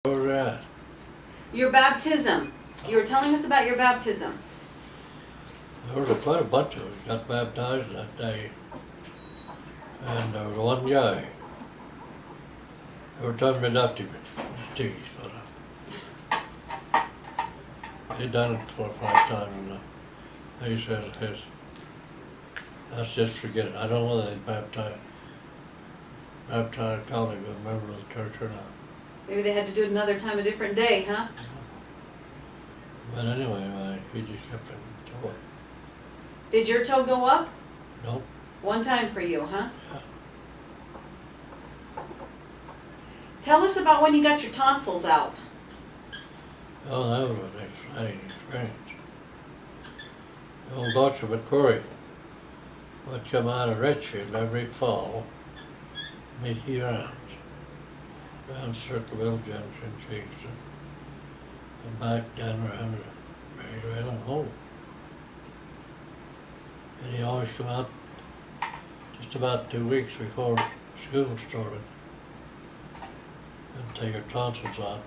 Where was that? Your baptism. You were telling us about your baptism. There was quite a bunch of us got baptized that day. And there was one guy. They were talking about Steve fella. He'd done it 4 or 5 times and he says, let's just forget it. I don't know whether they baptized Collie, but a member of the church or not. Maybe they had to do it another time, a different day, huh? But anyway, he just kept him toe. Did your toe go up? Nope. One time for you, huh? Yeah. Tell us about when you got your tonsils out. Oh, that was an exciting experience. The old Dr. McCory would come out of Richfield every fall, making rounds around Circleville Junction, Kingston, and back down around Maryville and home. And he always come out just about 2 weeks before school started and take her tonsils out.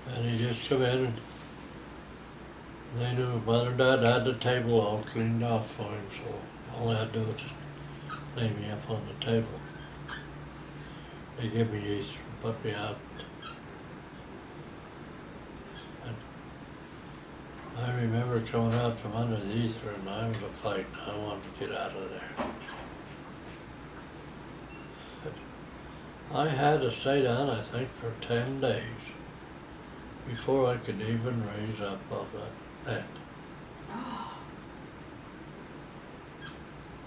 And he just come in and they knew Mother and Dad had the table all cleaned off for him, so all they had to do was just lay me up on the table. They give me yeast and put me out. And I remember coming out from under the ether and I was a fight. I wanted to get out of there. But I had to stay down, I think, for 10 days before I could even raise up off that bed.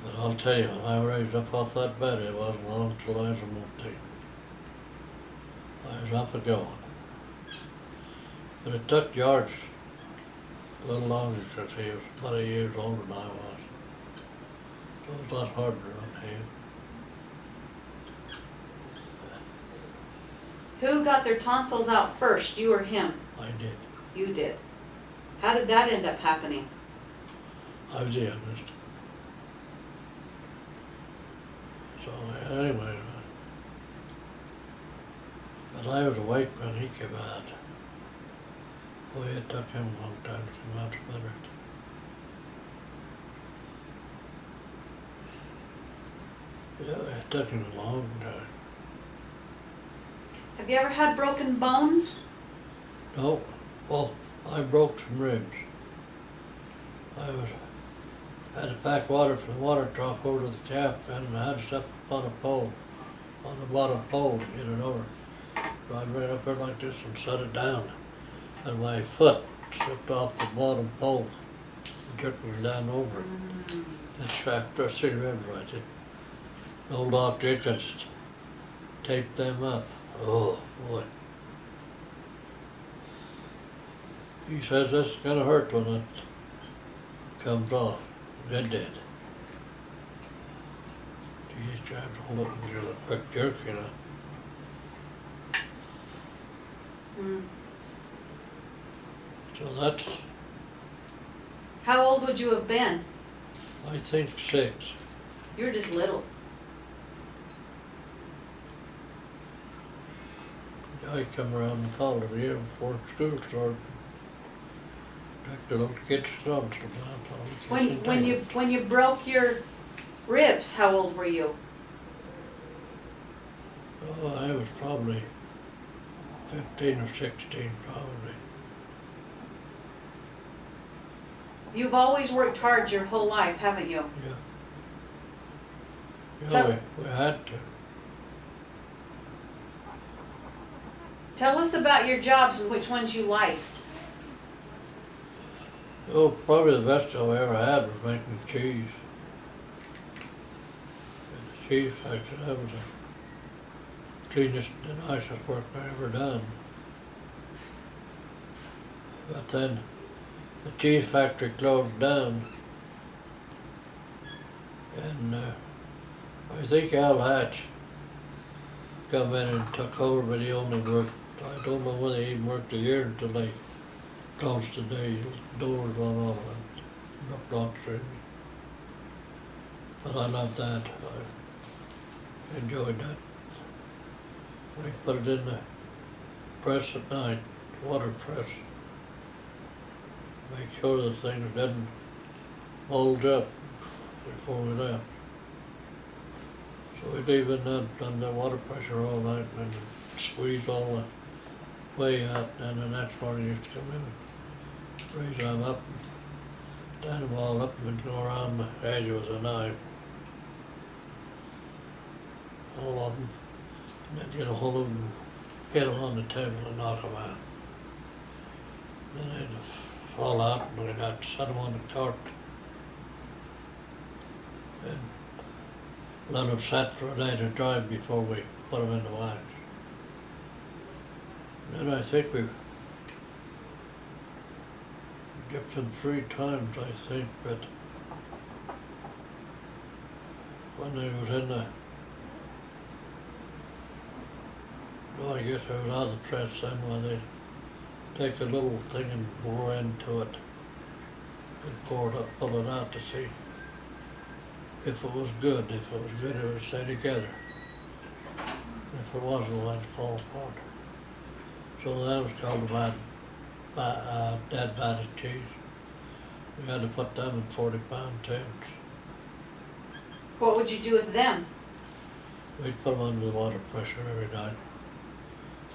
But I'll tell you, when I raised up off that bed, it wasn't long till I was a multi. I was up and going. But it took George a little longer because he was about 8 years older than I was. So it was a lot harder on him. Who got their tonsils out first, you or him? I did. You did. How did that end up happening? I was the youngest. So anyway, but I was awake when he came out. Boy, it took him a long time to come out from under it. Yeah, it took him a long time. Have you ever had broken bones? No, well, I broke some ribs. Had to pack water from the water trough over to the calf and I had to step up on a pole, on the bottom pole to get it over. So I ran up there like this and set it down. And my foot slipped off the bottom pole and jerked me down over it. That's after I see ribs right there. Old Doc Jenkins taped them up. Oh boy. He says this is gonna hurt when it comes off. It did. He just tried to hold it and give it a quick jerk, you know. So that's, How old would you have been? I think 6. You were just little. I come around the fall every year before school started. Take the little kids' subs to When you broke your ribs, how old were you? Oh, I was probably 15 or 16, probably. You've always worked hard your whole life, haven't you? Yeah. Yeah, So- we had to. Tell us about your jobs and which ones you liked. Oh, probably the best job I ever had was making cheese. At the cheese factory, that was the cleanest and nicest work I ever done. But then the cheese factory closed down. And I think Al Hatch come in and took over, but he only worked, I don't know whether he worked a year until they closed the doors on all of it. Not through. But I loved that. I enjoyed that. We put it in the press at night, water press. Make sure the things didn't bulge up before we left. So we'd leave in that, on the water pressure all night and squeeze all the way out, and the next morning used to come in, raise them up, stand them all up and go around the edge with a knife. All of them, and then get a hold of them, hit them on the table and knock them out. Then they'd fall out and we'd have to set them on the cart and let them set for a day to dry before we put them in the wax. Then I think we dipped them 3 times, I think, but when they was in the, no, I guess I was out of the press then, when they take a little thing and bore into it and pour it up, pull it out to see if it was good. If it was good, it would stay together. If it wasn't, it would fall apart. So that was called dead vatted cheese. We had to put them in 40-pound tins. What would you do with them? We'd put them under the water pressure every night.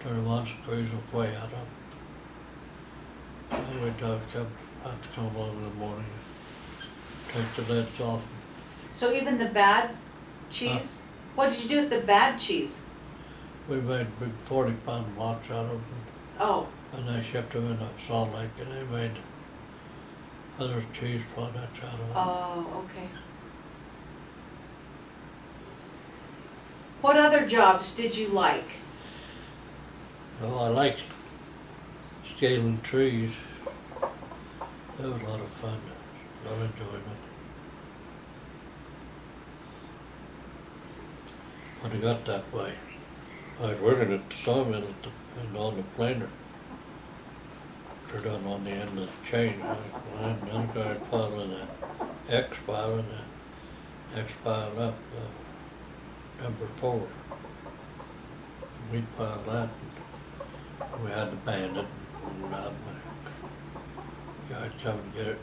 Turn them on, squeeze the way out of them. And we'd have to come home in the morning and take the lids off. So even the bad cheese? What did you do with the bad cheese? We made big 40-pound blocks out of them. Oh, And they shipped them into Salt Lake and they made other cheese products out of them. oh, okay. What other jobs did you like? Well, I liked scaling trees. That was a lot of fun, a lot of enjoyment. When I got that way, I was working at the sawmill and on the planer. They're done on the end of the chain. And then the guy piled in the X pile, and the X piled up number 4. We piled that. We had to band it, and the guy'd come and get it,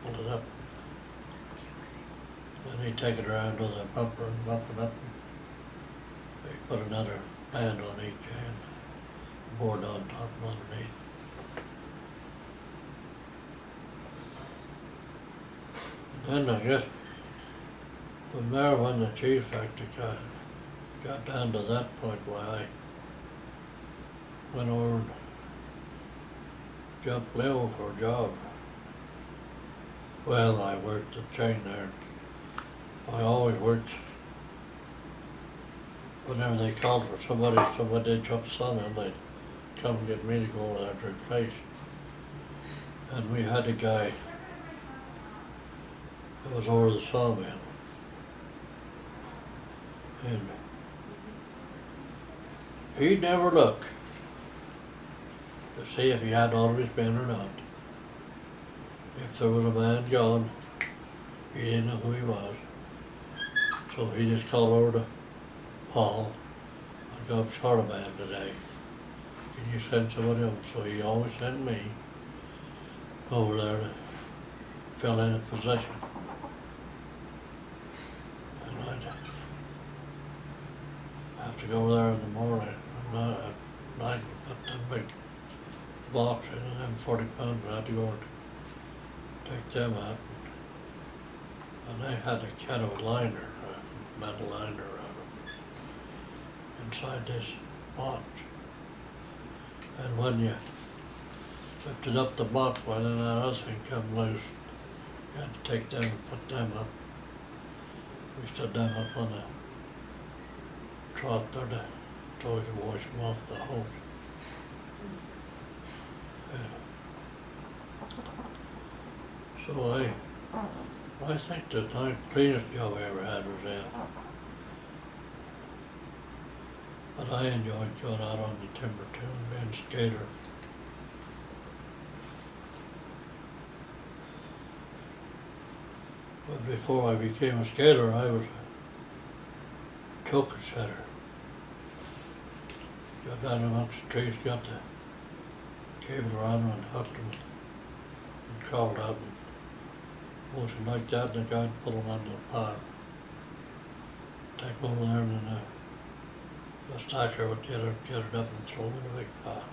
pull it up. And he'd take it around with a bumper and bump it up. He'd put another band on each end, board on top and underneath. And then I guess from there, when the cheese factory got down to that point, why I went over and jumped Lil for a job. Well, I worked the chain there. I always worked, whenever they called for somebody did jump sun and they'd come and get me to go over there to replace. And we had a guy that was over the sawmill. And he'd never look to see if he had all of his men or not. If there was a man gone, he didn't know who he was. So he just called over to Paul, I got short a man today. Can you send somebody else? So he always sent me over there to fill in a position. And I'd have to go over there in the morning, and at night put them big blocks in, and them 40 pounds, I had to go and take them out. And they had a kind of a liner, a metal liner around them, inside this box. And when you lifted up the box, well, then that other thing come loose. You had to take them and put them up. We stood them up on the trough there so we could wash them off the hose. Yeah. So I think the cleanest job I ever had was that. But I enjoyed going out on the timber too and being a skater. But before I became a skater, I was a choker setter. got down amongst the trees, got the cable around them and hooked them and crawled out and motion like that, and the guy would pull them under the pile. Take them over there and then the stacker would get it up and throw them in a big pile.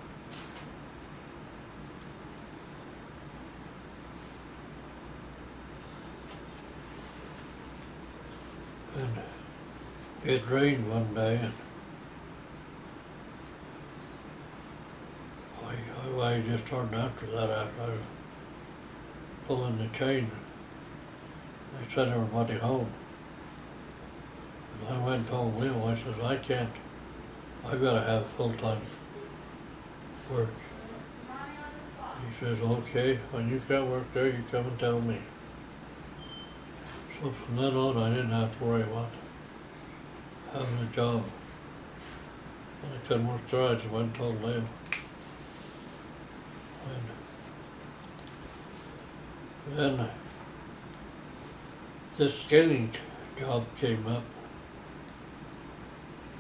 And it rained one day and I just turned after that after I was pulling the chain. They said everybody home. And I went and told Will, I says, I can't, I gotta have full-time work. He says, okay, when you can't work there, you come and tell me. So from then on, I didn't have to worry about having a job. And I couldn't work there, I just went and told Leo. And then this scaling job came up.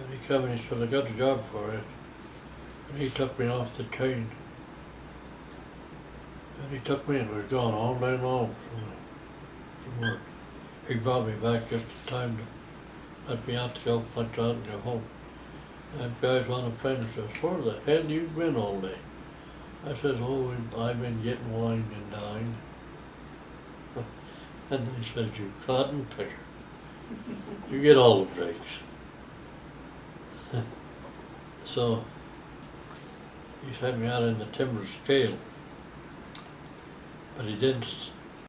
And he come and he said, I got a job for it. And he took me off the chain. And he took me and we was gone all day long from work. He brought me back just in time to let me out to go punch out and go home. And guys on the plane says, where the hell you been all day? I says, oh, I've been getting wine and dined. And they says, you cotton picker. You get all the drinks. So he sent me out in the timber scale. But he didn't